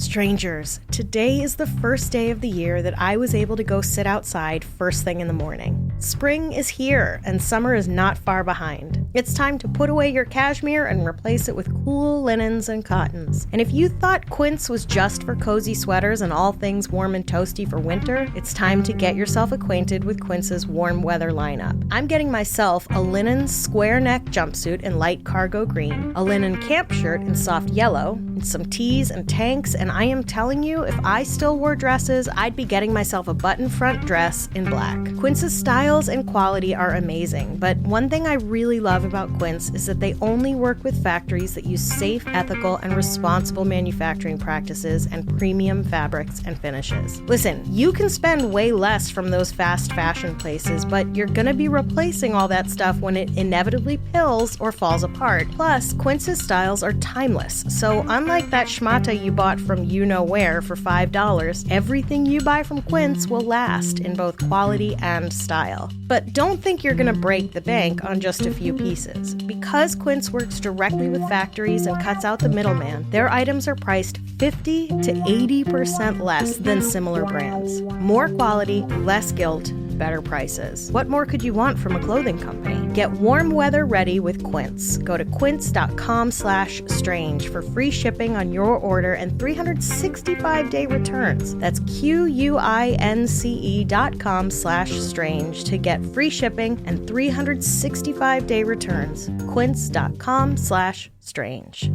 Strangers, today is the first day of the year that I was able to go sit outside first thing in the morning. Spring is here, and summer is not far behind. It's time to put away your cashmere and replace it with cool linens and cottons. And if you thought Quince was just for cozy sweaters and all things warm and toasty for winter, it's time to get yourself acquainted with Quince's warm weather lineup. I'm getting myself a linen square neck jumpsuit in light cargo green, a linen camp shirt in soft yellow, and some tees and tanks, and I am telling you, if I still wore dresses, I'd be getting myself a button front dress in black. Quince's styles and quality are amazing, but one thing I really love about Quince is that they only work with factories that use safe, ethical, and responsible manufacturing practices and premium fabrics and finishes. Listen, you can spend way less from those fast fashion places, but you're gonna be replacing all that stuff when it inevitably pills or falls apart. Plus, Quince's styles are timeless, so unlike that schmata you bought from you-know-where for $5, everything you buy from Quince will last in both quality and style. But don't think you're gonna break the bank on just a few pieces. Because Quince works directly with factories and cuts out the middleman, their items are priced 50 to 80% less than similar brands. More quality, less guilt, better prices. What more could you want from a clothing company? Get warm weather ready with Quince. Go to quince.com/strange for free shipping on your order and 365-day returns. That's QUINCE.com/strange to get free shipping and 365-day returns. Quince.com/strange.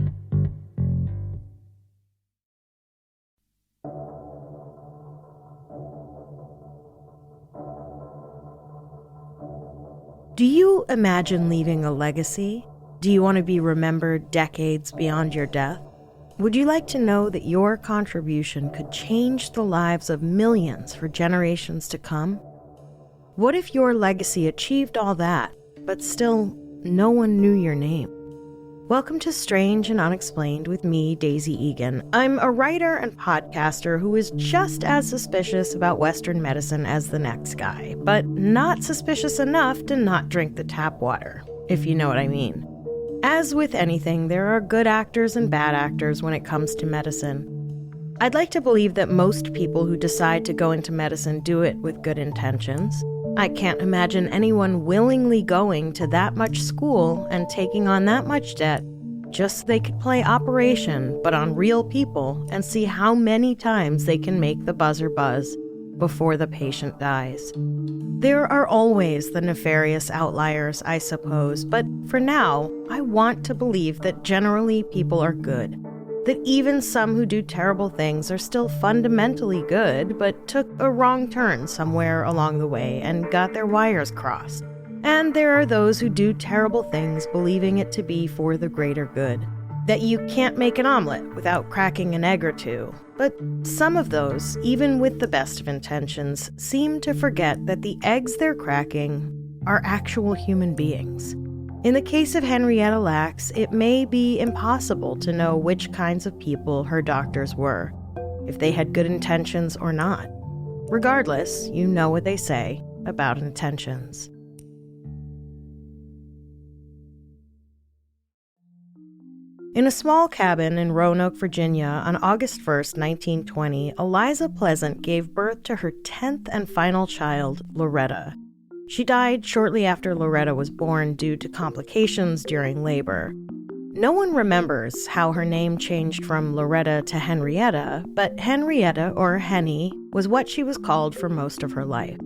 Do you imagine leaving a legacy? Do you want to be remembered decades beyond your death? Would you like to know that your contribution could change the lives of millions for generations to come? What if your legacy achieved all that, but still no one knew your name? Welcome to Strange and Unexplained with me, Daisy Egan. I'm a writer and podcaster who is just as suspicious about Western medicine as the next guy, but not suspicious enough to not drink the tap water, if you know what I mean. As with anything, there are good actors and bad actors when it comes to medicine. I'd like to believe that most people who decide to go into medicine do it with good intentions. I can't imagine anyone willingly going to that much school and taking on that much debt just so they could play Operation, but on real people, and see how many times they can make the buzzer buzz before the patient dies. There are always the nefarious outliers, I suppose, but for now, I want to believe that generally people are good. That even some who do terrible things are still fundamentally good, but took a wrong turn somewhere along the way and got their wires crossed. And there are those who do terrible things believing it to be for the greater good. That you can't make an omelet without cracking an egg or two. But some of those, even with the best of intentions, seem to forget that the eggs they're cracking are actual human beings. In the case of Henrietta Lacks, it may be impossible to know which kinds of people her doctors were, if they had good intentions or not. Regardless, you know what they say about intentions. In a small cabin in Roanoke, Virginia, on August 1st, 1920, Eliza Pleasant gave birth to her 10th and final child, Loretta. She died shortly after Loretta was born due to complications during labor. No one remembers how her name changed from Loretta to Henrietta, but Henrietta, or Henny, was what she was called for most of her life.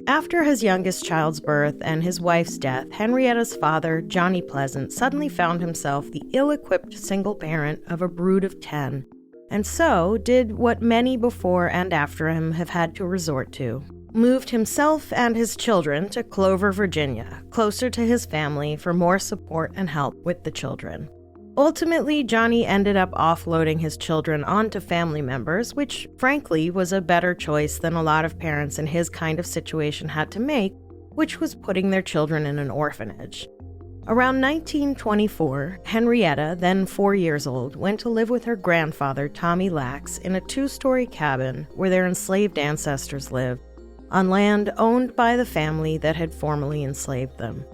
After his youngest child's birth and his wife's death, Henrietta's father, Johnny Pleasant, suddenly found himself the ill-equipped single parent of a brood of 10, and so did what many before and after him have had to resort to. Moved himself and his children to Clover, Virginia, closer to his family for more support and help with the children. Ultimately, Johnny ended up offloading his children onto family members, which frankly was a better choice than a lot of parents in his kind of situation had to make, which was putting their children in an orphanage. Around 1924, Henrietta, then 4 years old, went to live with her grandfather, Tommy Lacks, in a 2-story cabin where their enslaved ancestors lived, on land owned by the family that had formerly enslaved them.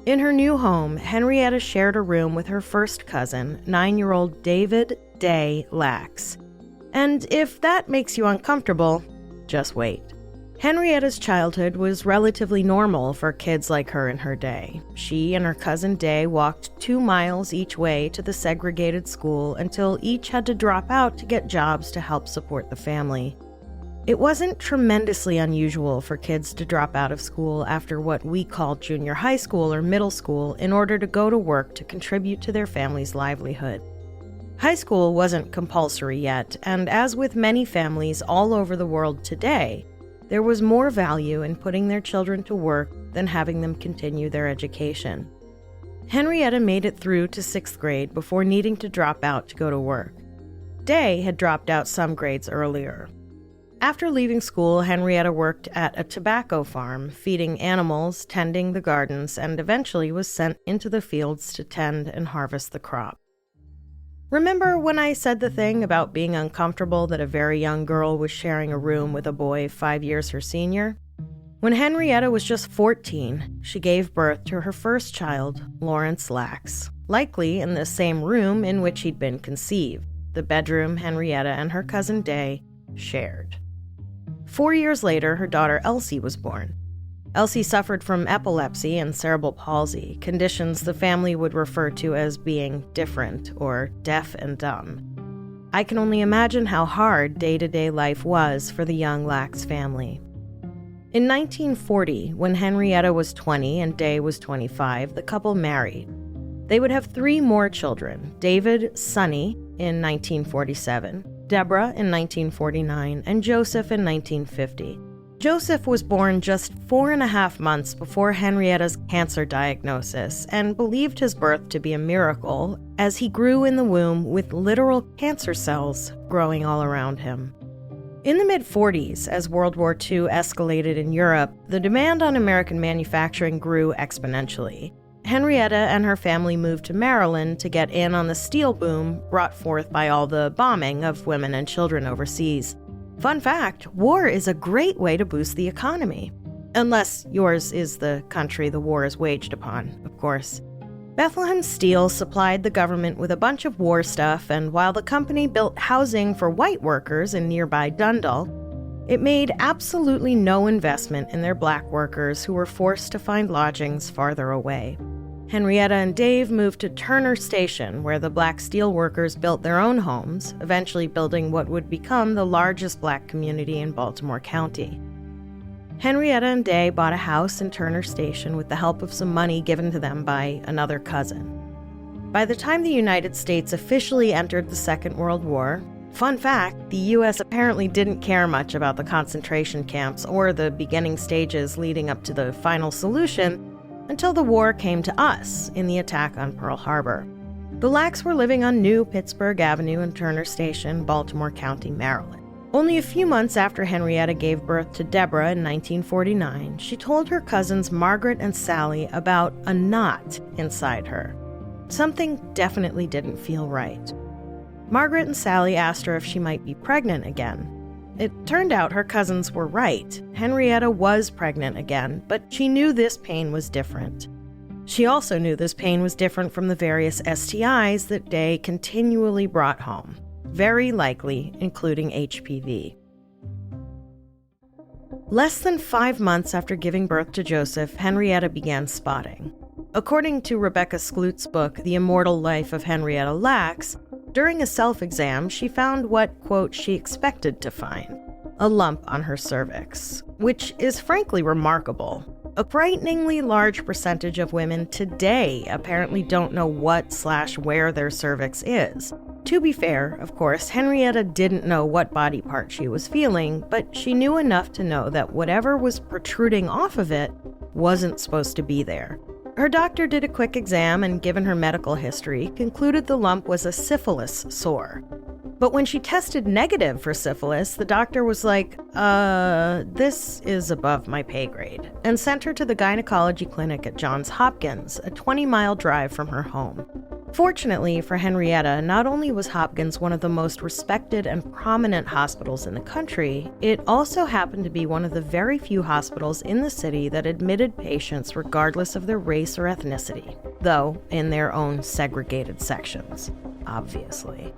In her new home, Henrietta shared a room with her first cousin, 9-year-old David Day Lacks. And if that makes you uncomfortable, just wait. Henrietta's childhood was relatively normal for kids like her in her day. She and her cousin Day walked 2 miles each way to the segregated school until each had to drop out to get jobs to help support the family. It wasn't tremendously unusual for kids to drop out of school after what we call junior high school or middle school in order to go to work to contribute to their family's livelihood. High school wasn't compulsory yet, and as with many families all over the world today, there was more value in putting their children to work than having them continue their education. Henrietta made it through to 6th grade before needing to drop out to go to work. Day had dropped out some grades earlier. After leaving school, Henrietta worked at a tobacco farm, feeding animals, tending the gardens, and eventually was sent into the fields to tend and harvest the crop. Remember when I said the thing about being uncomfortable that a very young girl was sharing a room with a boy 5 years her senior? When Henrietta was just 14, she gave birth to her first child, Lawrence Lacks, likely in the same room in which he'd been conceived, the bedroom Henrietta and her cousin Day shared. 4 years later, her daughter Elsie was born. Elsie suffered from epilepsy and cerebral palsy, conditions the family would refer to as being different or deaf and dumb. I can only imagine how hard day-to-day life was for the young Lacks family. In 1940, when Henrietta was 20 and Day was 25, the couple married. They would have 3 more children, David, Sonny, in 1947, Deborah in 1949, and Joseph in 1950. Joseph was born just 4.5 months before Henrietta's cancer diagnosis and believed his birth to be a miracle as he grew in the womb with literal cancer cells growing all around him. In the mid-40s, as World War II escalated in Europe, the demand on American manufacturing grew exponentially. Henrietta and her family moved to Maryland to get in on the steel boom brought forth by all the bombing of women and children overseas. Fun fact, war is a great way to boost the economy. Unless yours is the country the war is waged upon, of course. Bethlehem Steel supplied the government with a bunch of war stuff, and while the company built housing for white workers in nearby Dundalk, it made absolutely no investment in their black workers who were forced to find lodgings farther away. Henrietta and Dave moved to Turner Station, where the black steel workers built their own homes, eventually building what would become the largest black community in Baltimore County. Henrietta and Day bought a house in Turner Station with the help of some money given to them by another cousin. By the time the United States officially entered the Second World War, fun fact, the U.S. apparently didn't care much about the concentration camps or the beginning stages leading up to the final solution until the war came to us in the attack on Pearl Harbor. The Lacks were living on New Pittsburgh Avenue in Turner Station, Baltimore County, Maryland. Only a few months after Henrietta gave birth to Deborah in 1949, she told her cousins Margaret and Sally about a knot inside her. Something definitely didn't feel right. Margaret and Sally asked her if she might be pregnant again. It turned out her cousins were right. Henrietta was pregnant again, but she knew this pain was different. She also knew this pain was different from the various STIs that Day continually brought home, very likely including HPV. Less than 5 months after giving birth to Joseph, Henrietta began spotting. According to Rebecca Skloot's book, The Immortal Life of Henrietta Lacks, during a self-exam, she found what, quote, she expected to find, a lump on her cervix, which is frankly remarkable. A frighteningly large percentage of women today apparently don't know what/where their cervix is. To be fair, of course, Henrietta didn't know what body part she was feeling, but she knew enough to know that whatever was protruding off of it wasn't supposed to be there. Her doctor did a quick exam and, given her medical history, concluded the lump was a syphilis sore. But when she tested negative for syphilis, the doctor was like, this is above my pay grade, and sent her to the gynecology clinic at Johns Hopkins, a 20-mile drive from her home. Fortunately for Henrietta, not only was Hopkins one of the most respected and prominent hospitals in the country, it also happened to be one of the very few hospitals in the city that admitted patients regardless of their race or ethnicity, though in their own segregated sections, obviously.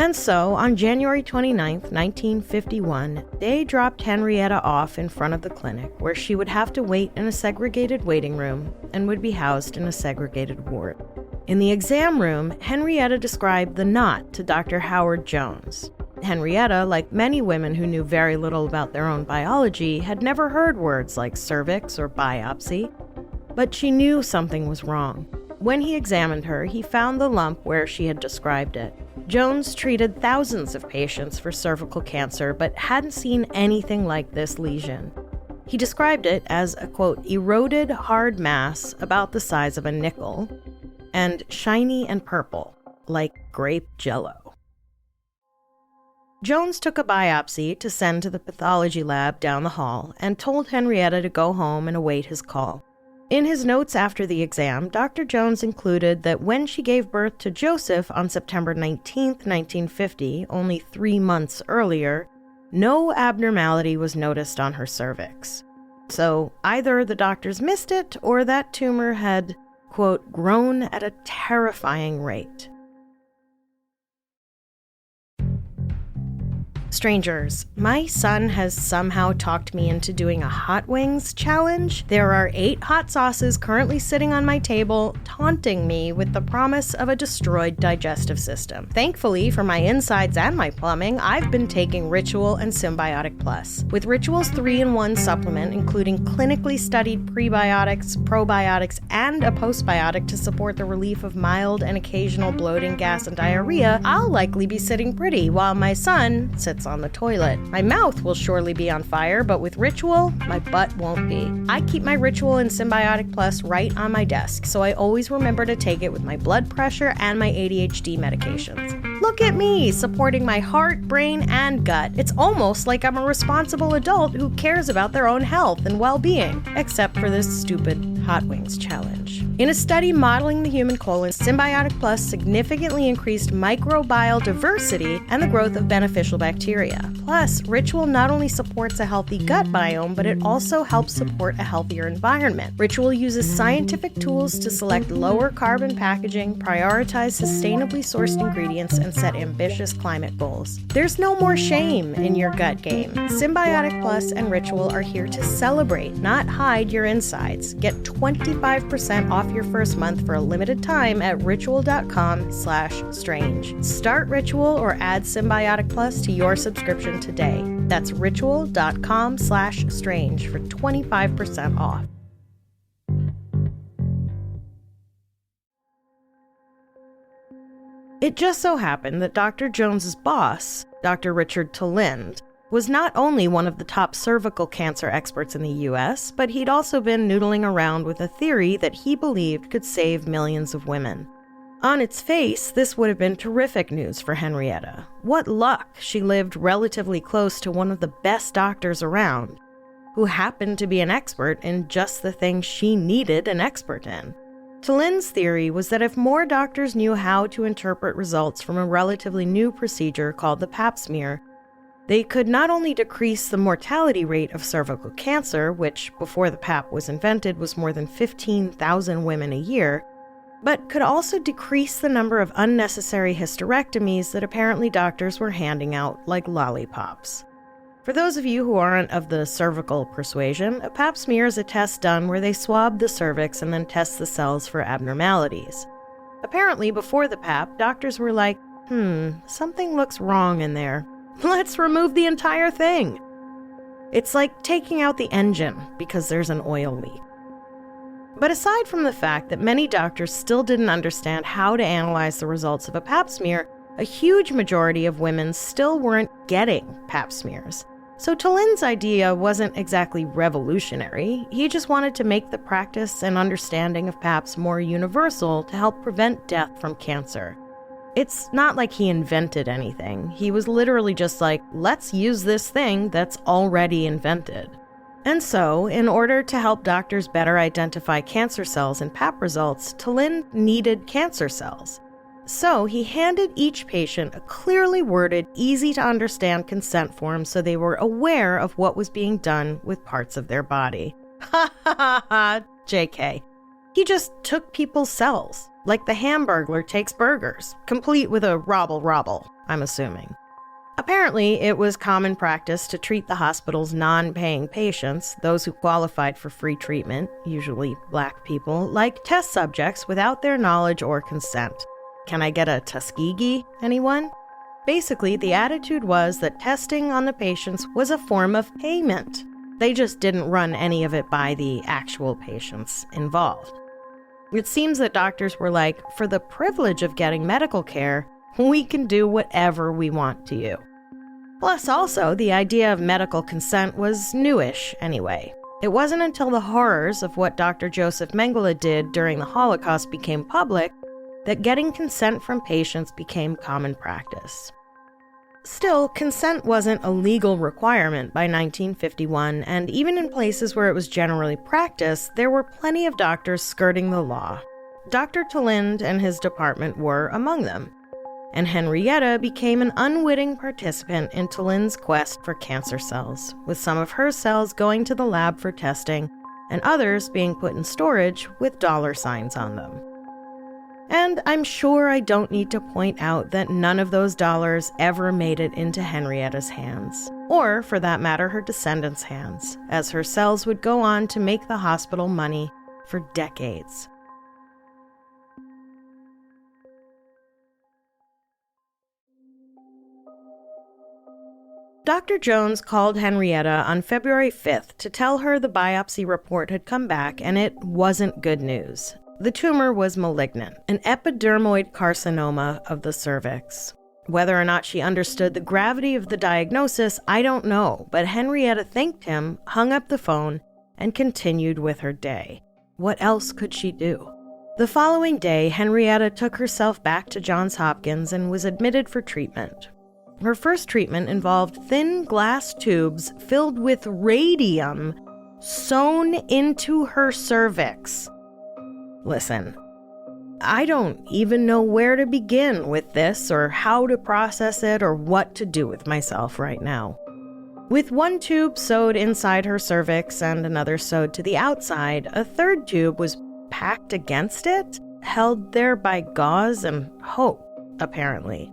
And so, on January 29, 1951, they dropped Henrietta off in front of the clinic, where she would have to wait in a segregated waiting room and would be housed in a segregated ward. In the exam room, Henrietta described the knot to Dr. Howard Jones. Henrietta, like many women who knew very little about their own biology, had never heard words like cervix or biopsy, but she knew something was wrong. When he examined her, he found the lump where she had described it. Jones treated thousands of patients for cervical cancer, but hadn't seen anything like this lesion. He described it as a, quote, eroded hard mass about the size of a nickel, and shiny and purple, like grape jello. Jones took a biopsy to send to the pathology lab down the hall and told Henrietta to go home and await his call. In his notes after the exam, Dr. Jones included that when she gave birth to Joseph on September 19, 1950, only 3 months earlier, no abnormality was noticed on her cervix. So either the doctors missed it or that tumor had, quote, grown at a terrifying rate. Strangers, my son has somehow talked me into doing a hot wings challenge. There are 8 hot sauces currently sitting on my table, taunting me with the promise of a destroyed digestive system. Thankfully, for my insides and my plumbing, I've been taking Ritual and Symbiotic Plus. With Ritual's 3-in-1 supplement, including clinically studied prebiotics, probiotics, and a postbiotic to support the relief of mild and occasional bloating, gas, and diarrhea, I'll likely be sitting pretty while my son sits on the toilet. My mouth will surely be on fire, but with Ritual, my butt won't be. I keep my Ritual and Symbiotic Plus right on my desk, so I always remember to take it with my blood pressure and my ADHD medications. Look at me, supporting my heart, brain, and gut. It's almost like I'm a responsible adult who cares about their own health and well-being, except for this stupid hot wings challenge. In a study modeling the human colon, Symbiotic Plus significantly increased microbial diversity and the growth of beneficial bacteria. Plus, Ritual not only supports a healthy gut biome, but it also helps support a healthier environment. Ritual uses scientific tools to select lower carbon packaging, prioritize sustainably sourced ingredients, and set ambitious climate goals. There's no more shame in your gut game. Symbiotic Plus and Ritual are here to celebrate, not hide your insides. Get 25% off your first month for a limited time at ritual.com/strange. Start Ritual or add Symbiotic Plus to your subscription today. That's ritual.com/strange for 25% off. It just so happened that Dr. Jones's boss, Dr. Richard Talind, was not only one of the top cervical cancer experts in the U.S., but he'd also been noodling around with a theory that he believed could save millions of women. On its face, this would have been terrific news for Henrietta. What luck she lived relatively close to one of the best doctors around, who happened to be an expert in just the thing she needed an expert in. Talind's theory was that if more doctors knew how to interpret results from a relatively new procedure called the Pap smear, they could not only decrease the mortality rate of cervical cancer, which before the Pap was invented was more than 15,000 women a year, but could also decrease the number of unnecessary hysterectomies that apparently doctors were handing out like lollipops. For those of you who aren't of the cervical persuasion, a Pap smear is a test done where they swab the cervix and then test the cells for abnormalities. Apparently, before the Pap, doctors were like, something looks wrong in there. Let's remove the entire thing. It's like taking out the engine because there's an oil leak. But aside from the fact that many doctors still didn't understand how to analyze the results of a Pap smear, a huge majority of women still weren't getting Pap smears. So Talind's idea wasn't exactly revolutionary. He just wanted to make the practice and understanding of Paps more universal to help prevent death from cancer. It's not like he invented anything. He was literally just like, let's use this thing that's already invented. And so, in order to help doctors better identify cancer cells in Pap results, Talind needed cancer cells. So he handed each patient a clearly worded, easy-to-understand consent form so they were aware of what was being done with parts of their body. Ha ha ha ha, JK. He just took people's cells, Like the Hamburglar takes burgers, complete with a robble, I'm assuming. Apparently, it was common practice to treat the hospital's non-paying patients, those who qualified for free treatment, usually black people, like test subjects without their knowledge or consent. Can I get a Tuskegee, anyone? Basically, the attitude was that testing on the patients was a form of payment. They just didn't run any of it by the actual patients involved. It seems that doctors were like, for the privilege of getting medical care, we can do whatever we want to you. Plus, also, the idea of medical consent was newish anyway. It wasn't until the horrors of what Dr. Joseph Mengele did during the Holocaust became public that getting consent from patients became common practice. Still, consent wasn't a legal requirement by 1951, and even in places where it was generally practiced, there were plenty of doctors skirting the law. Dr. Talinde and his department were among them. And Henrietta became an unwitting participant in Talinde's quest for cancer cells, with some of her cells going to the lab for testing and others being put in storage with dollar signs on them. And I'm sure I don't need to point out that none of those dollars ever made it into Henrietta's hands, or for that matter, her descendants' hands, as her cells would go on to make the hospital money for decades. Dr. Jones called Henrietta on February 5th to tell her the biopsy report had come back and it wasn't good news. The tumor was malignant, an epidermoid carcinoma of the cervix. Whether or not she understood the gravity of the diagnosis, I don't know, but Henrietta thanked him, hung up the phone, and continued with her day. What else could she do? The following day, Henrietta took herself back to Johns Hopkins and was admitted for treatment. Her first treatment involved thin glass tubes filled with radium sewn into her cervix. Listen, I don't even know where to begin with this or how to process it or what to do with myself right now. With one tube sewed inside her cervix and another sewed to the outside, a third tube was packed against it, held there by gauze and hope, apparently.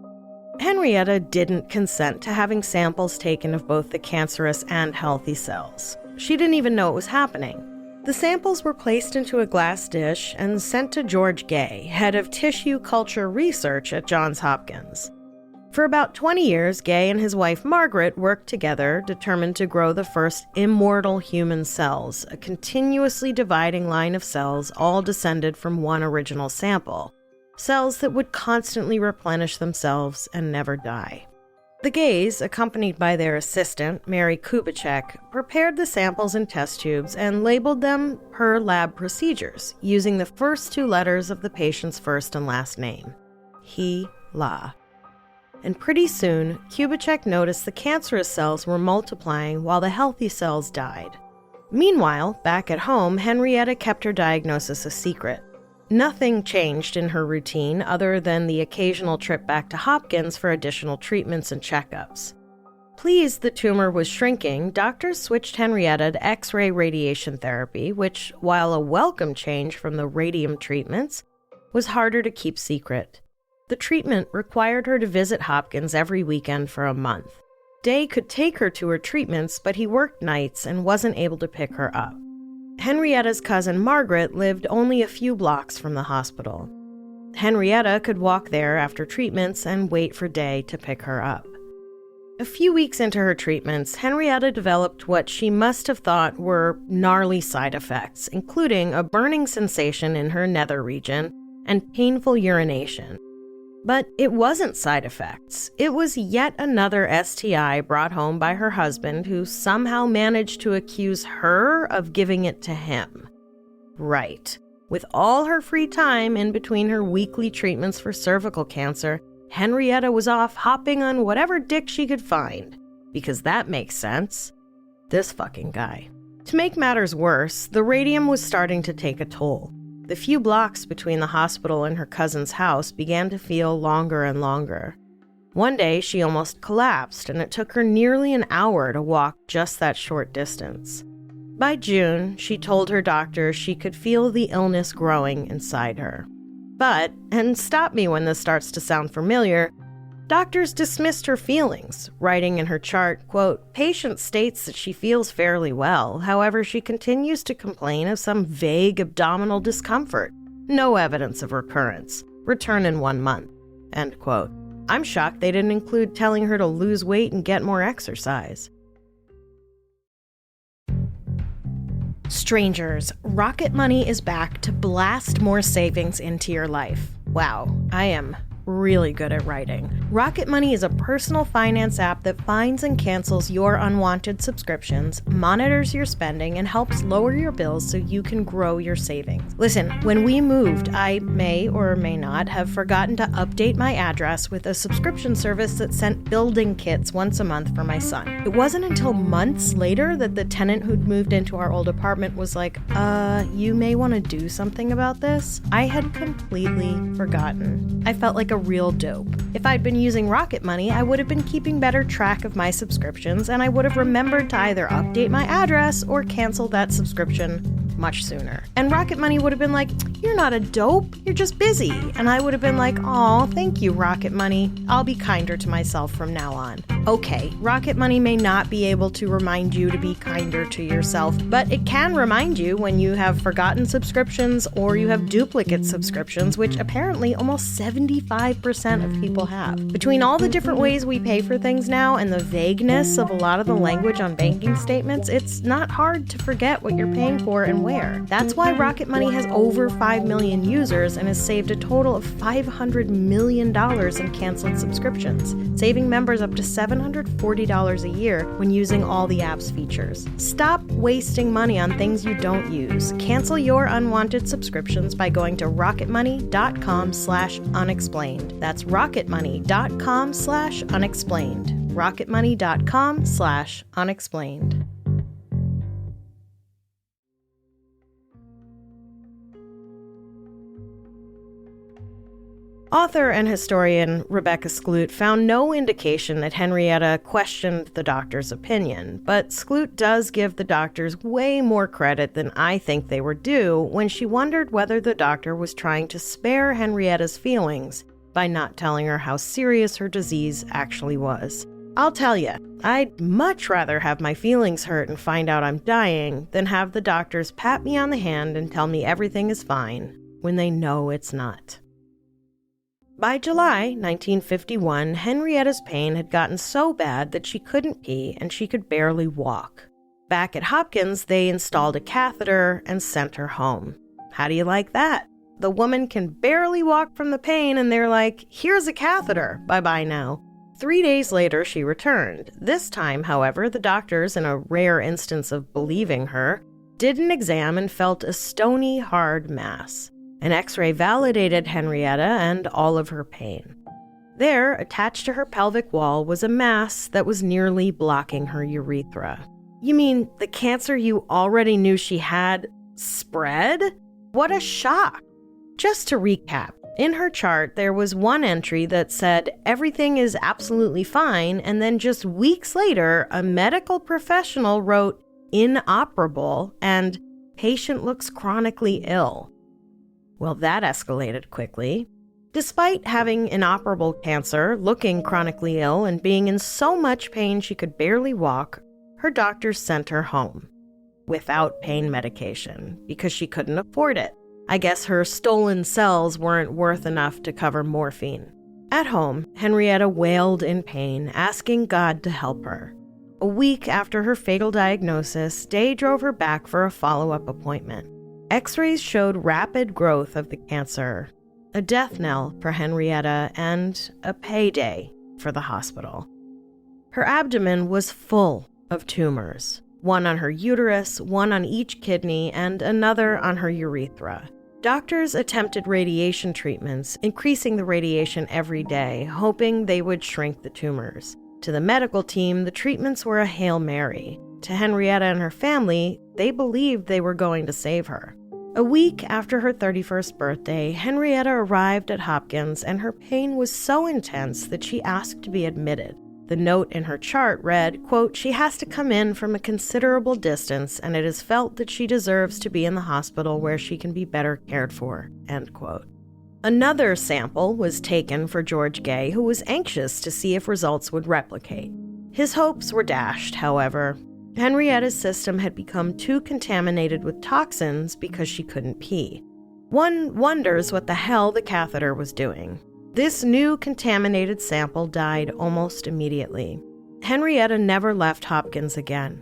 Henrietta didn't consent to having samples taken of both the cancerous and healthy cells. She didn't even know it was happening. The samples were placed into a glass dish and sent to George Gay, head of tissue culture research at Johns Hopkins. For about 20 years, Gay and his wife Margaret worked together, determined to grow the first immortal human cells, a continuously dividing line of cells all descended from one original sample. Cells that would constantly replenish themselves and never die. The Gays, accompanied by their assistant, Mary Kubitschek, prepared the samples in test tubes and labeled them per lab procedures, using the first two letters of the patient's first and last name, he/la. And pretty soon, Kubitschek noticed the cancerous cells were multiplying while the healthy cells died. Meanwhile, back at home, Henrietta kept her diagnosis a secret. Nothing changed in her routine other than the occasional trip back to Hopkins for additional treatments and checkups. Pleased the tumor was shrinking, doctors switched Henrietta to X-ray radiation therapy, which, while a welcome change from the radium treatments, was harder to keep secret. The treatment required her to visit Hopkins every weekend for a month. Day could take her to her treatments, but he worked nights and wasn't able to pick her up. Henrietta's cousin Margaret lived only a few blocks from the hospital. Henrietta could walk there after treatments and wait for Day to pick her up. A few weeks into her treatments, Henrietta developed what she must have thought were gnarly side effects, including a burning sensation in her nether region and painful urination. But it wasn't side effects. It was yet another STI brought home by her husband, who somehow managed to accuse her of giving it to him. Right. With all her free time in between her weekly treatments for cervical cancer, Henrietta was off hopping on whatever dick she could find. Because that makes sense. This fucking guy. To make matters worse, the radium was starting to take a toll. The few blocks between the hospital and her cousin's house began to feel longer and longer. One day, she almost collapsed, and it took her nearly an hour to walk just that short distance. By June, she told her doctor she could feel the illness growing inside her. But, and stop me when this starts to sound familiar, doctors dismissed her feelings, writing in her chart, quote, "Patient states that she feels fairly well. However, she continues to complain of some vague abdominal discomfort. No evidence of recurrence. Return in 1 month," end quote. I'm shocked they didn't include telling her to lose weight and get more exercise. Strangers, Rocket Money is back to blast more savings into your life. Wow, I am really good at writing. Rocket Money is a personal finance app that finds and cancels your unwanted subscriptions, monitors your spending, and helps lower your bills so you can grow your savings. Listen, when we moved, I may or may not have forgotten to update my address with a subscription service that sent building kits once a month for my son. It wasn't until months later that the tenant who'd moved into our old apartment was like, you may want to do something about this. I had completely forgotten. I felt like a real dope. If I'd been using Rocket Money, I would have been keeping better track of my subscriptions, and I would have remembered to either update my address or cancel that subscription much sooner. And Rocket Money would have been like, "You're not a dope, you're just busy." And I would have been like, "Aw, thank you, Rocket Money. I'll be kinder to myself from now on." Okay, Rocket Money may not be able to remind you to be kinder to yourself, but it can remind you when you have forgotten subscriptions or you have duplicate subscriptions, which apparently almost 75% of people have. Between all the different ways we pay for things now and the vagueness of a lot of the language on banking statements, it's not hard to forget what you're paying for and where. That's why Rocket Money has over 5 million users and has saved a total of $500 million in canceled subscriptions, saving members up to $740 a year when using all the app's features. Stop wasting money on things you don't use. Cancel your unwanted subscriptions by going to rocketmoney.com/unexplained. That's rocketmoney.com/unexplained. rocketmoney.com/unexplained. Author and historian Rebecca Skloot found no indication that Henrietta questioned the doctor's opinion, but Skloot does give the doctors way more credit than I think they were due when she wondered whether the doctor was trying to spare Henrietta's feelings by not telling her how serious her disease actually was. I'll tell you, I'd much rather have my feelings hurt and find out I'm dying than have the doctors pat me on the hand and tell me everything is fine when they know it's not. By July 1951, Henrietta's pain had gotten so bad that she couldn't pee and she could barely walk. Back at Hopkins, they installed a catheter and sent her home. How do you like that? The woman can barely walk from the pain and they're like, "Here's a catheter, bye-bye now." 3 days later, she returned. This time, however, the doctors, in a rare instance of believing her, did an exam and felt a stony, hard mass. An X-ray validated Henrietta and all of her pain. There, attached to her pelvic wall, was a mass that was nearly blocking her urethra. You mean the cancer you already knew she had spread? What a shock! Just to recap, in her chart, there was one entry that said everything is absolutely fine, and then just weeks later, a medical professional wrote inoperable and patient looks chronically ill. Well, that escalated quickly. Despite having inoperable cancer, looking chronically ill, and being in so much pain she could barely walk, her doctors sent her home without pain medication because she couldn't afford it. I guess her stolen cells weren't worth enough to cover morphine. At home, Henrietta wailed in pain, asking God to help her. A week after her fatal diagnosis, Day drove her back for a follow-up appointment. X-rays showed rapid growth of the cancer, a death knell for Henrietta, and a payday for the hospital. Her abdomen was full of tumors, one on her uterus, one on each kidney, and another on her urethra. Doctors attempted radiation treatments, increasing the radiation every day, hoping they would shrink the tumors. To the medical team, the treatments were a Hail Mary. To Henrietta and her family, they believed they were going to save her. A week after her 31st birthday, Henrietta arrived at Hopkins, and her pain was so intense that she asked to be admitted. The note in her chart read, quote, "She has to come in from a considerable distance, and it is felt that she deserves to be in the hospital where she can be better cared for," end quote. Another sample was taken for George Gay, who was anxious to see if results would replicate. His hopes were dashed, however. Henrietta's system had become too contaminated with toxins because she couldn't pee. One wonders what the hell the catheter was doing. This new contaminated sample died almost immediately. Henrietta never left Hopkins again.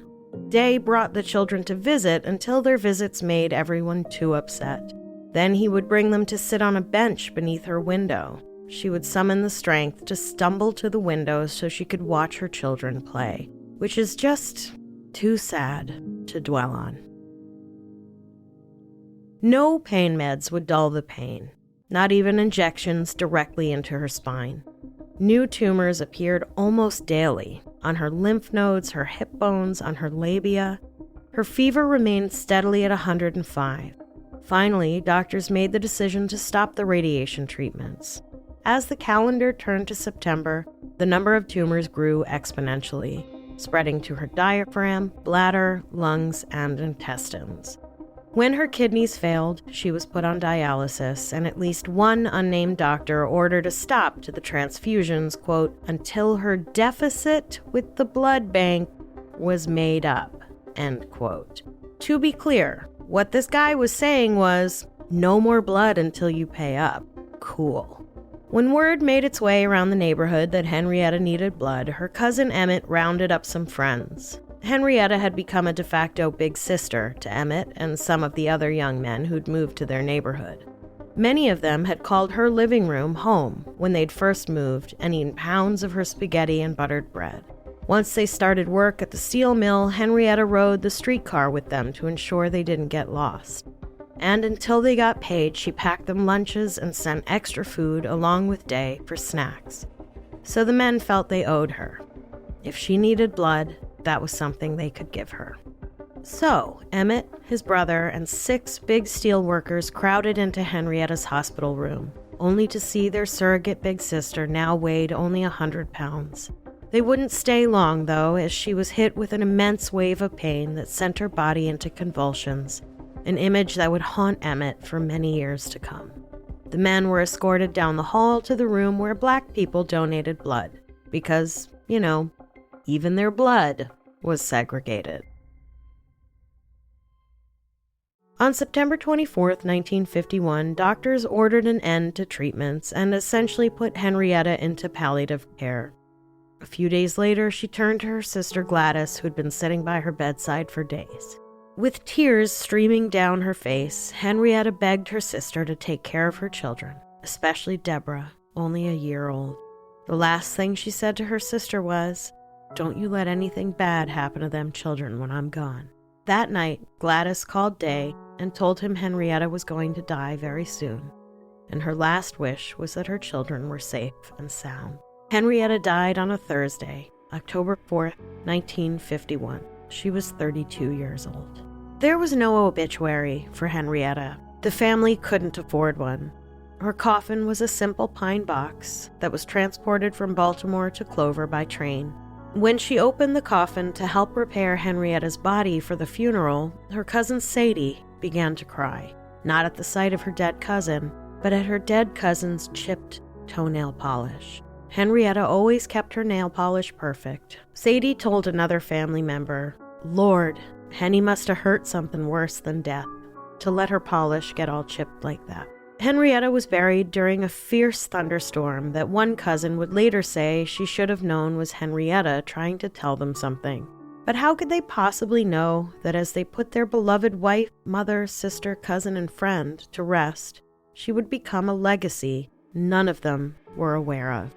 Day brought the children to visit until their visits made everyone too upset. Then he would bring them to sit on a bench beneath her window. She would summon the strength to stumble to the window so she could watch her children play, which is just too sad to dwell on. No pain meds would dull the pain, not even injections directly into her spine. New tumors appeared almost daily, on her lymph nodes, her hip bones, on her labia. Her fever remained steadily at 105. Finally, doctors made the decision to stop the radiation treatments. As the calendar turned to September, the number of tumors grew exponentially, spreading to her diaphragm, bladder, lungs, and intestines. When her kidneys failed, she was put on dialysis, and at least one unnamed doctor ordered a stop to the transfusions, quote, until her deficit with the blood bank was made up, end quote. To be clear, what this guy was saying was, no more blood until you pay up. Cool. When word made its way around the neighborhood that Henrietta needed blood, her cousin Emmett rounded up some friends. Henrietta had become a de facto big sister to Emmett and some of the other young men who'd moved to their neighborhood. Many of them had called her living room home when they'd first moved and eaten pounds of her spaghetti and buttered bread. Once they started work at the steel mill, Henrietta rode the streetcar with them to ensure they didn't get lost. And until they got paid, she packed them lunches and sent extra food along with Day for snacks. So the men felt they owed her. If she needed blood, that was something they could give her. So, Emmett, his brother, and 6 big steel workers crowded into Henrietta's hospital room, only to see their surrogate big sister now weighed only 100 pounds. They wouldn't stay long, though, as she was hit with an immense wave of pain that sent her body into convulsions, an image that would haunt Emmett for many years to come. The men were escorted down the hall to the room where black people donated blood, because, even their blood was segregated. On September 24, 1951, doctors ordered an end to treatments and essentially put Henrietta into palliative care. A few days later, she turned to her sister Gladys, who'd been sitting by her bedside for days. With tears streaming down her face, Henrietta begged her sister to take care of her children, especially Deborah, only a year old. The last thing she said to her sister was, "Don't you let anything bad happen to them children when I'm gone." That night, Gladys called Day and told him Henrietta was going to die very soon, and her last wish was that her children were safe and sound. Henrietta died on a Thursday, October 4th, 1951. She was 32 years old. There was no obituary for Henrietta. The family couldn't afford one. Her coffin was a simple pine box that was transported from Baltimore to Clover by train. When she opened the coffin to help prepare Henrietta's body for the funeral, her cousin Sadie began to cry, not at the sight of her dead cousin, but at her dead cousin's chipped toenail polish. Henrietta always kept her nail polish perfect. Sadie told another family member, "Lord, Henny must have hurt something worse than death to let her polish get all chipped like that." Henrietta was buried during a fierce thunderstorm that one cousin would later say she should have known was Henrietta trying to tell them something. But how could they possibly know that as they put their beloved wife, mother, sister, cousin, and friend to rest, she would become a legacy none of them were aware of?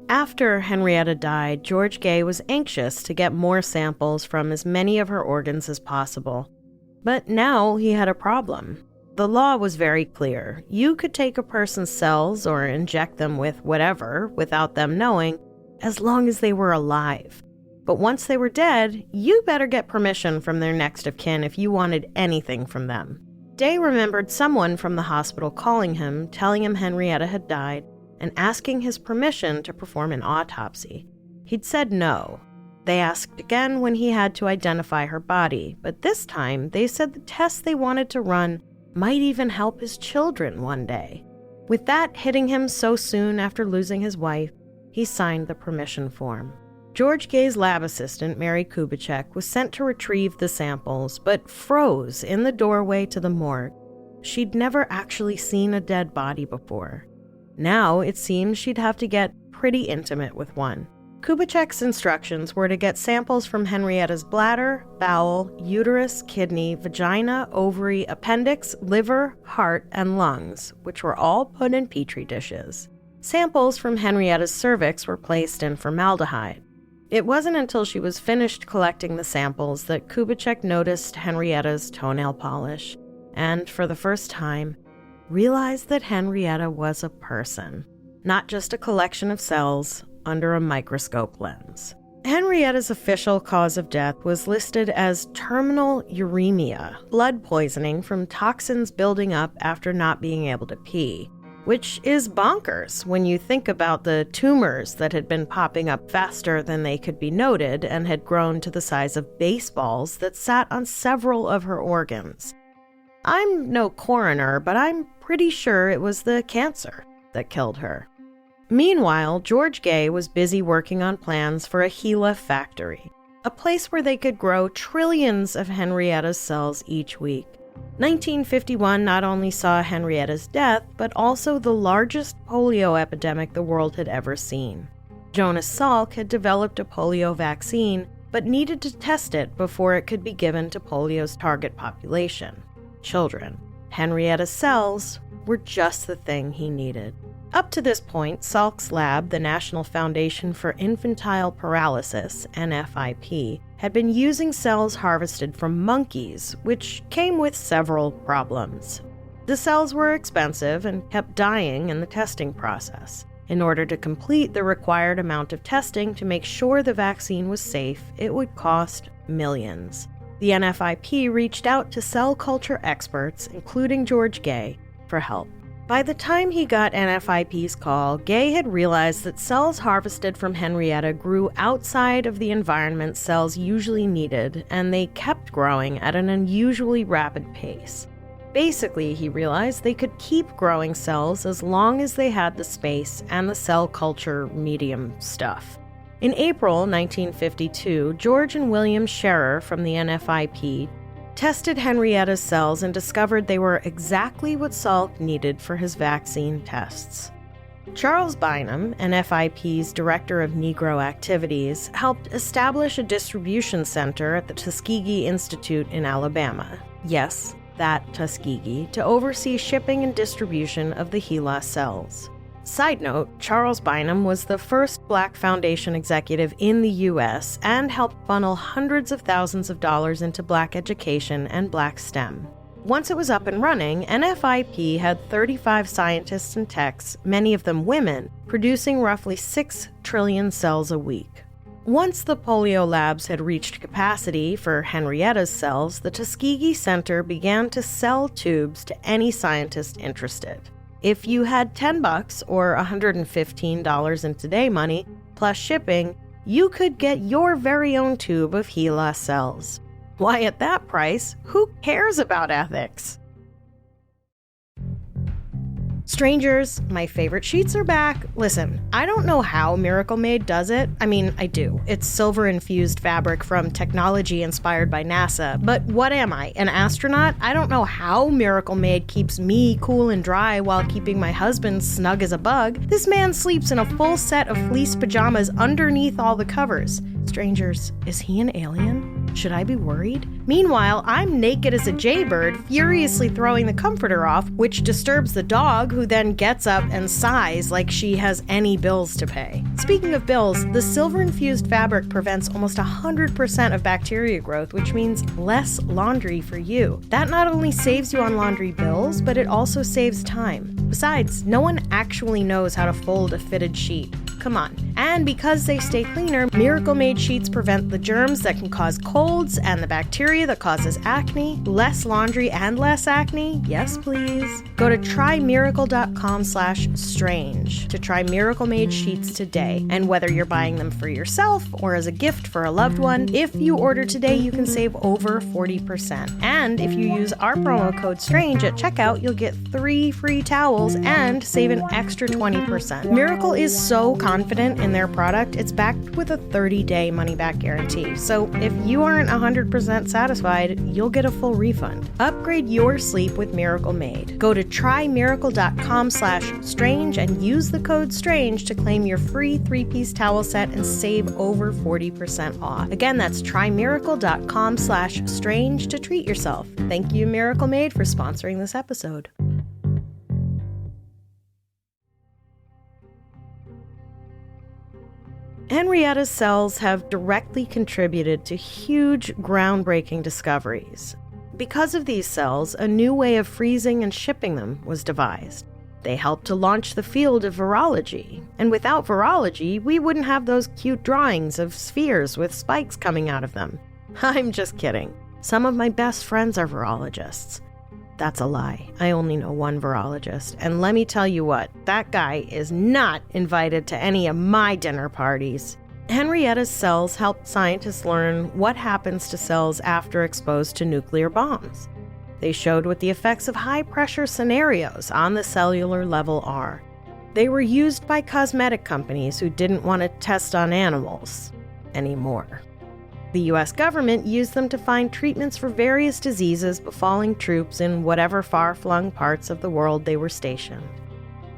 After Henrietta died, George Gay was anxious to get more samples from as many of her organs as possible. But now he had a problem. The law was very clear. You could take a person's cells or inject them with whatever without them knowing, as long as they were alive. But once they were dead, you better get permission from their next of kin if you wanted anything from them. Day remembered someone from the hospital calling him, telling him Henrietta had died, and asking his permission to perform an autopsy. He'd said no. They asked again when he had to identify her body, but this time they said the tests they wanted to run might even help his children one day. With that hitting him so soon after losing his wife, he signed the permission form. George Gay's lab assistant, Mary Kubitschek, was sent to retrieve the samples, but froze in the doorway to the morgue. She'd never actually seen a dead body before. Now it seemed she'd have to get pretty intimate with one. Kubitschek's instructions were to get samples from Henrietta's bladder, bowel, uterus, kidney, vagina, ovary, appendix, liver, heart, and lungs, which were all put in petri dishes. Samples from Henrietta's cervix were placed in formaldehyde. It wasn't until she was finished collecting the samples that Kubitschek noticed Henrietta's toenail polish, and for the first time, realized that Henrietta was a person, not just a collection of cells under a microscope lens. Henrietta's official cause of death was listed as terminal uremia, blood poisoning from toxins building up after not being able to pee, which is bonkers when you think about the tumors that had been popping up faster than they could be noted and had grown to the size of baseballs that sat on several of her organs. I'm no coroner, but I'm pretty sure it was the cancer that killed her. Meanwhile, George Gay was busy working on plans for a HeLa factory, a place where they could grow trillions of Henrietta's cells each week. 1951 not only saw Henrietta's death, but also the largest polio epidemic the world had ever seen. Jonas Salk had developed a polio vaccine, but needed to test it before it could be given to polio's target population, children. Henrietta's cells were just the thing he needed. Up to this point, Salk's lab, the National Foundation for Infantile Paralysis, NFIP, had been using cells harvested from monkeys, which came with several problems. The cells were expensive and kept dying in the testing process. In order to complete the required amount of testing to make sure the vaccine was safe, it would cost millions. The NFIP reached out to cell culture experts, including George Gay, for help. By the time he got NFIP's call, Gay had realized that cells harvested from Henrietta grew outside of the environment cells usually needed, and they kept growing at an unusually rapid pace. Basically, he realized they could keep growing cells as long as they had the space and the cell culture medium stuff. In April 1952, George and William Scherer from the NFIP tested Henrietta's cells and discovered they were exactly what Salk needed for his vaccine tests. Charles Bynum, NFIP's Director of Negro Activities, helped establish a distribution center at the Tuskegee Institute in Alabama. Yes, that Tuskegee, to oversee shipping and distribution of the HeLa cells. Side note, Charles Bynum was the first Black Foundation executive in the U.S. and helped funnel hundreds of thousands of dollars into Black education and Black STEM. Once it was up and running, NFIP had 35 scientists and techs, many of them women, producing roughly 6 trillion cells a week. Once the polio labs had reached capacity for Henrietta's cells, the Tuskegee Center began to sell tubes to any scientist interested. If you had $10 or $115 in today money, plus shipping, you could get your very own tube of HeLa cells. Why, at that price, who cares about ethics? Strangers, my favorite sheets are back. Listen, I don't know how Miracle Made does it. I mean, I do. It's silver-infused fabric from technology inspired by NASA. But what am I, an astronaut? I don't know how Miracle Made keeps me cool and dry while keeping my husband snug as a bug. This man sleeps in a full set of fleece pajamas underneath all the covers. Strangers, is he an alien? Should I be worried? Meanwhile, I'm naked as a jaybird, furiously throwing the comforter off, which disturbs the dog, who then gets up and sighs like she has any bills to pay. Speaking of bills, the silver-infused fabric prevents almost 100% of bacteria growth, which means less laundry for you. That not only saves you on laundry bills, but it also saves time. Besides, no one actually knows how to fold a fitted sheet. come on. And because they stay cleaner, Miracle Made sheets prevent the germs that can cause colds and the bacteria that causes acne. Less laundry and less acne? Yes, please. Go to trymiracle.com/strange to try Miracle Made sheets today. And whether you're buying them for yourself or as a gift for a loved one, if you order today, you can save over 40%. And if you use our promo code STRANGE at checkout, you'll get 3 free towels and save an extra 20%. Miracle is so confident in their product, it's backed with a 30-day money-back guarantee. So if you aren't 100% satisfied, you'll get a full refund. Upgrade your sleep with Miracle Made. Go to trymiracle.com/strange and use the code STRANGE to claim your free 3-piece towel set and save over 40% off. Again, that's trymiracle.com/strange to treat yourself. Thank you, Miracle Made, for sponsoring this episode. Henrietta's cells have directly contributed to huge, groundbreaking discoveries. Because of these cells, a new way of freezing and shipping them was devised. They helped to launch the field of virology. And without virology, we wouldn't have those cute drawings of spheres with spikes coming out of them. I'm just kidding. Some of my best friends are virologists. That's a lie. I only know one virologist. And let me tell you what, that guy is not invited to any of my dinner parties. Henrietta's cells helped scientists learn what happens to cells after exposed to nuclear bombs. They showed what the effects of high-pressure scenarios on the cellular level are. They were used by cosmetic companies who didn't want to test on animals anymore. The U.S. government used them to find treatments for various diseases befalling troops in whatever far-flung parts of the world they were stationed.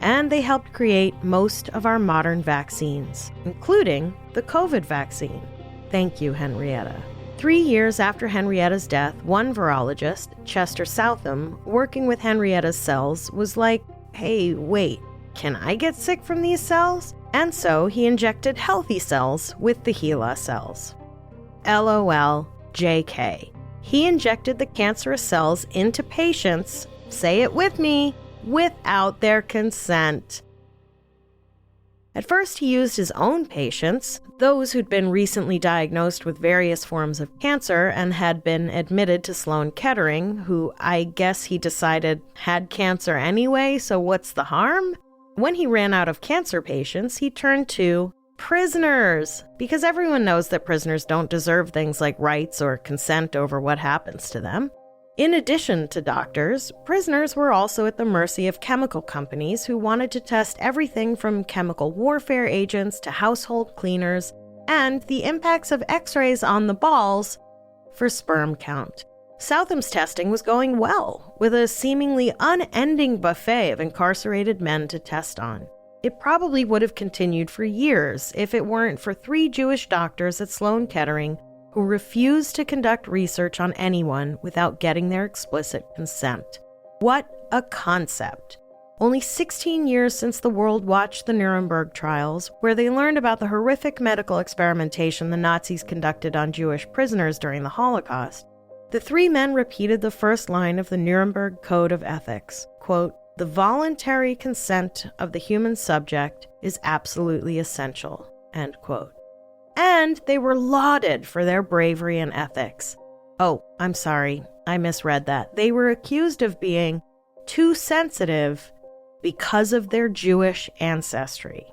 And they helped create most of our modern vaccines, including the COVID vaccine. Thank you, Henrietta. 3 years after Henrietta's death, one virologist, Chester Southam, working with Henrietta's cells, was like, hey, wait, can I get sick from these cells? And so he injected healthy cells with the HeLa cells. LOL, JK. He injected the cancerous cells into patients, say it with me, without their consent. At first, he used his own patients, those who'd been recently diagnosed with various forms of cancer and had been admitted to Sloan Kettering, who I guess he decided had cancer anyway, so what's the harm? When he ran out of cancer patients, he turned to prisoners, because everyone knows that prisoners don't deserve things like rights or consent over what happens to them. In addition to doctors, prisoners were also at the mercy of chemical companies who wanted to test everything from chemical warfare agents to household cleaners and the impacts of X-rays on the balls for sperm count. Southam's testing was going well, with a seemingly unending buffet of incarcerated men to test on. It probably would have continued for years if it weren't for 3 Jewish doctors at Sloan Kettering who refused to conduct research on anyone without getting their explicit consent. What a concept. Only 16 years since the world watched the Nuremberg trials, where they learned about the horrific medical experimentation the Nazis conducted on Jewish prisoners during the Holocaust, the 3 men repeated the first line of the Nuremberg Code of Ethics, quote, "The voluntary consent of the human subject is absolutely essential," end quote. And they were lauded for their bravery and ethics. Oh, I'm sorry, I misread that. They were accused of being too sensitive because of their Jewish ancestry.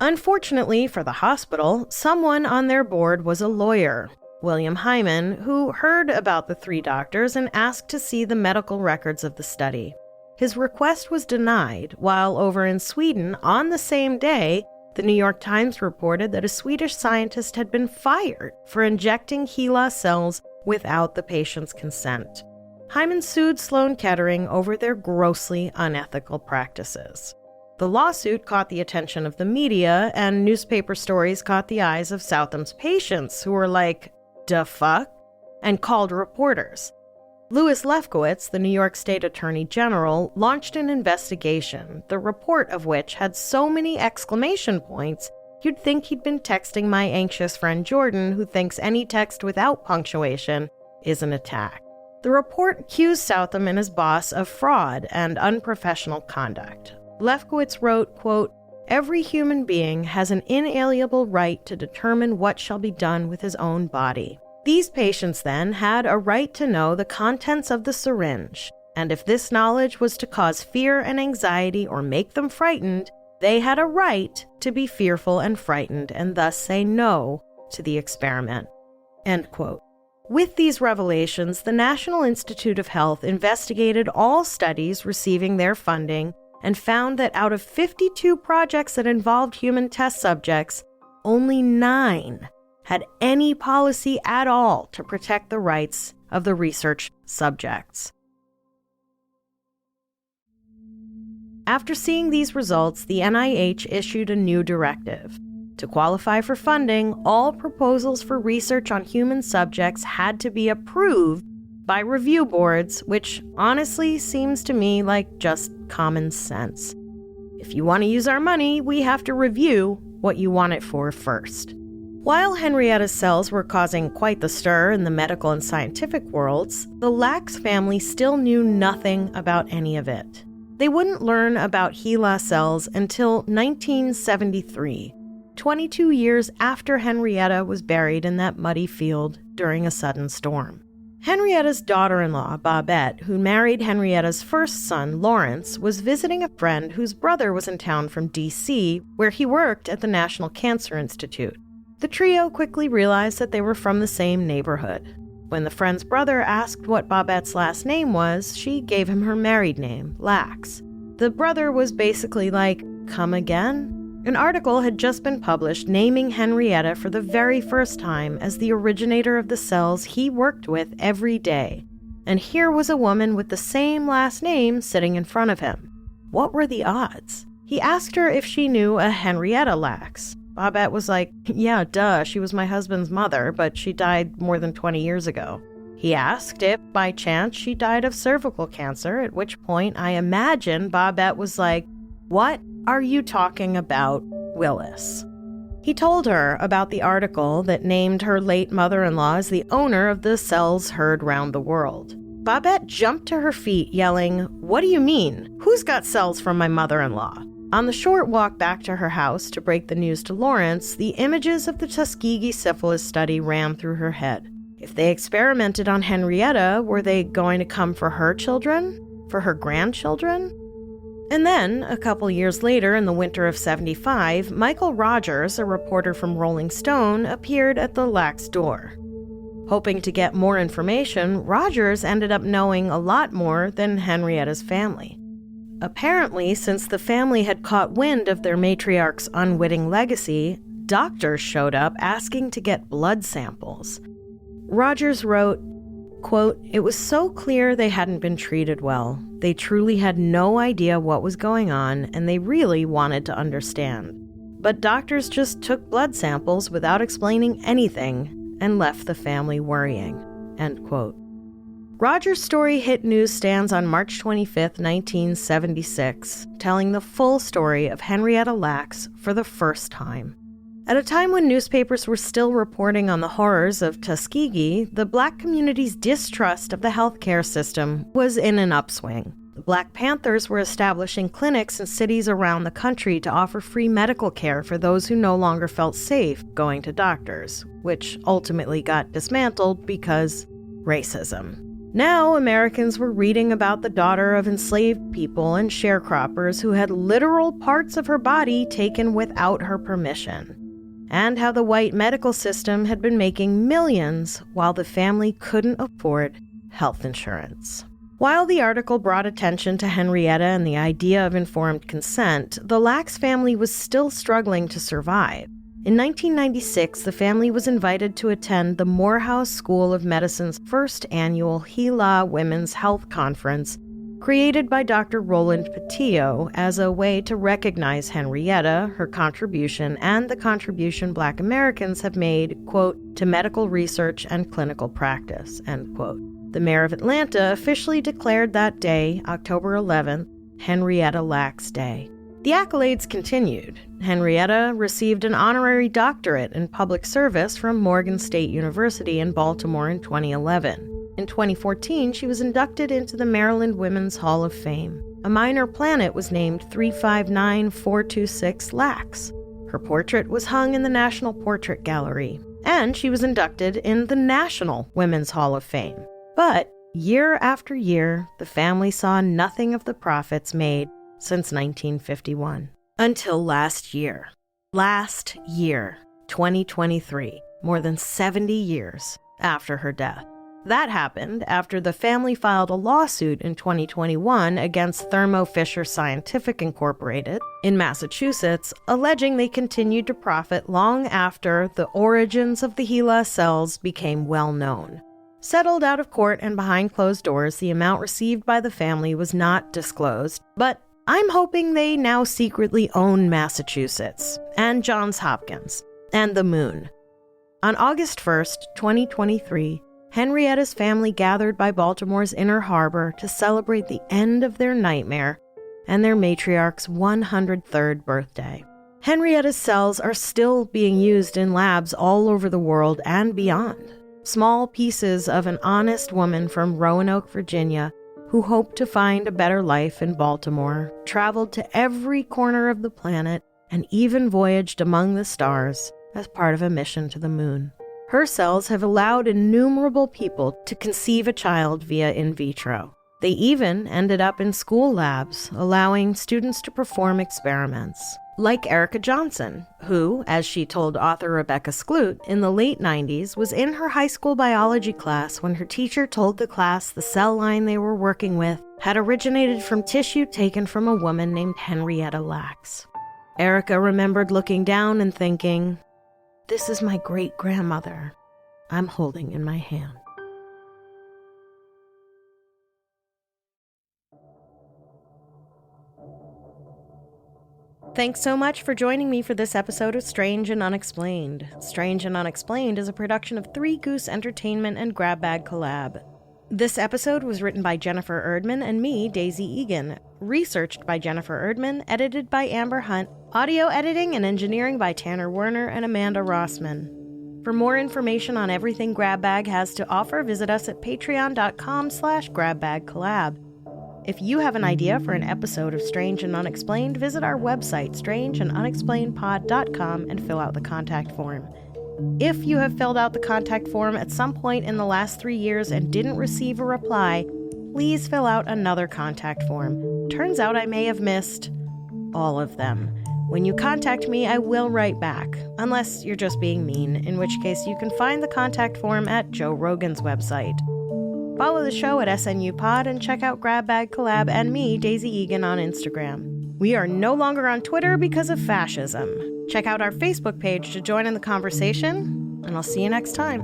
Unfortunately for the hospital, someone on their board was a lawyer, William Hyman, who heard about the 3 doctors and asked to see the medical records of the study. His request was denied, while over in Sweden, on the same day, the New York Times reported that a Swedish scientist had been fired for injecting HeLa cells without the patient's consent. Hyman sued Sloan Kettering over their grossly unethical practices. The lawsuit caught the attention of the media, and newspaper stories caught the eyes of Southam's patients, who were like, "Da fuck?" and called reporters. Louis Lefkowitz, the New York State Attorney General, launched an investigation, the report of which had so many exclamation points, you'd think he'd been texting my anxious friend Jordan, who thinks any text without punctuation is an attack. The report accused Southam and his boss of fraud and unprofessional conduct. Lefkowitz wrote, quote, Every human being has an inalienable right to determine what shall be done with his own body. These patients then had a right to know the contents of the syringe, and if this knowledge was to cause fear and anxiety or make them frightened, they had a right to be fearful and frightened and thus say no to the experiment." End quote. With these revelations, the National Institute of Health investigated all studies receiving their funding and found that out of 52 projects that involved human test subjects, only 9 had any policy at all to protect the rights of the research subjects. After seeing these results, the NIH issued a new directive. To qualify for funding, all proposals for research on human subjects had to be approved by review boards, which honestly seems to me like just common sense. If you want to use our money, we have to review what you want it for first. While Henrietta's cells were causing quite the stir in the medical and scientific worlds, the Lacks family still knew nothing about any of it. They wouldn't learn about HeLa cells until 1973, 22 years after Henrietta was buried in that muddy field during a sudden storm. Henrietta's daughter-in-law, Babette, who married Henrietta's first son, Lawrence, was visiting a friend whose brother was in town from D.C., where he worked at the National Cancer Institute. The trio quickly realized that they were from the same neighborhood. When the friend's brother asked what Babette's last name was, she gave him her married name, Lacks. The brother was basically like, "Come again?" An article had just been published naming Henrietta for the very first time as the originator of the cells he worked with every day. And here was a woman with the same last name sitting in front of him. What were the odds? He asked her if she knew a Henrietta Lacks. Babette was like, "Yeah, duh, she was my husband's mother, but she died more than 20 years ago." He asked if, by chance, she died of cervical cancer, at which point I imagine Babette was like, "What are you talking about, Willis?" He told her about the article that named her late mother-in-law as the owner of the cells heard round the world. Babette jumped to her feet, yelling, "What do you mean? Who's got cells from my mother-in-law?" On the short walk back to her house to break the news to Lawrence, the images of the Tuskegee syphilis study ran through her head. If they experimented on Henrietta, were they going to come for her children? For her grandchildren? And then, a couple years later, in the winter of '75, Michael Rogers, a reporter from Rolling Stone, appeared at the Lacks' door. Hoping to get more information, Rogers ended up knowing a lot more than Henrietta's family. Apparently, since the family had caught wind of their matriarch's unwitting legacy, doctors showed up asking to get blood samples. Rogers wrote, quote, "It was so clear they hadn't been treated well. They truly had no idea what was going on, and they really wanted to understand. But doctors just took blood samples without explaining anything and left the family worrying." End quote. Rogers' story hit newsstands on March 25, 1976, telling the full story of Henrietta Lacks for the first time. At a time when newspapers were still reporting on the horrors of Tuskegee, the Black community's distrust of the healthcare system was in an upswing. The Black Panthers were establishing clinics in cities around the country to offer free medical care for those who no longer felt safe going to doctors, which ultimately got dismantled because racism. Now, Americans were reading about the daughter of enslaved people and sharecroppers who had literal parts of her body taken without her permission, and how the white medical system had been making millions while the family couldn't afford health insurance. While the article brought attention to Henrietta and the idea of informed consent, the Lacks family was still struggling to survive. In 1996, the family was invited to attend the Morehouse School of Medicine's first annual HeLa Women's Health Conference, created by Dr. Roland Patillo as a way to recognize Henrietta, her contribution, and the contribution Black Americans have made, quote, to medical research and clinical practice, end quote. The mayor of Atlanta officially declared that day, October 11th, Henrietta Lacks Day. The accolades continued. Henrietta received an honorary doctorate in public service from Morgan State University in Baltimore in 2011. In 2014, she was inducted into the Maryland Women's Hall of Fame. A minor planet was named 359426 Lacks. Her portrait was hung in the National Portrait Gallery, and she was inducted in the National Women's Hall of Fame. But year after year, the family saw nothing of the profits made since 1951. Until last year. Last year, 2023, more than 70 years after her death. That happened after the family filed a lawsuit in 2021 against Thermo Fisher Scientific Incorporated in Massachusetts, alleging they continued to profit long after the origins of the HeLa cells became well known. Settled out of court and behind closed doors, the amount received by the family was not disclosed, but I'm hoping they now secretly own Massachusetts, and Johns Hopkins, and the moon. On August 1st, 2023, Henrietta's family gathered by Baltimore's Inner Harbor to celebrate the end of their nightmare and their matriarch's 103rd birthday. Henrietta's cells are still being used in labs all over the world and beyond. Small pieces of an honest woman from Roanoke, Virginia, who hoped to find a better life in Baltimore, traveled to every corner of the planet and even voyaged among the stars as part of a mission to the moon. Her cells have allowed innumerable people to conceive a child via in vitro. They even ended up in school labs, allowing students to perform experiments. Like Erica Johnson, who, as she told author Rebecca Skloot, in the late 90s was in her high school biology class when her teacher told the class the cell line they were working with had originated from tissue taken from a woman named Henrietta Lacks. Erica remembered looking down and thinking, "This is my great-grandmother I'm holding in my hand." Thanks so much for joining me for this episode of Strange and Unexplained. Strange and Unexplained is a production of Three Goose Entertainment and Grab Bag Collab. This episode was written by Jennifer Erdman and me, Daisy Egan. Researched by Jennifer Erdman, edited by Amber Hunt, audio editing and engineering by Tanner Werner and Amanda Rossman. For more information on everything Grab Bag has to offer, visit us at patreon.com/grabbagcollab. If you have an idea for an episode of Strange and Unexplained, visit our website, strangeandunexplainedpod.com, and fill out the contact form. If you have filled out the contact form at some point in the last 3 years and didn't receive a reply, please fill out another contact form. Turns out I may have missed all of them. When you contact me, I will write back, unless you're just being mean, in which case you can find the contact form at Joe Rogan's website. Follow the show at SNU Pod and check out Grab Bag Collab and me, Daisy Egan, on Instagram. We are no longer on Twitter because of fascism. Check out our Facebook page to join in the conversation, and I'll see you next time.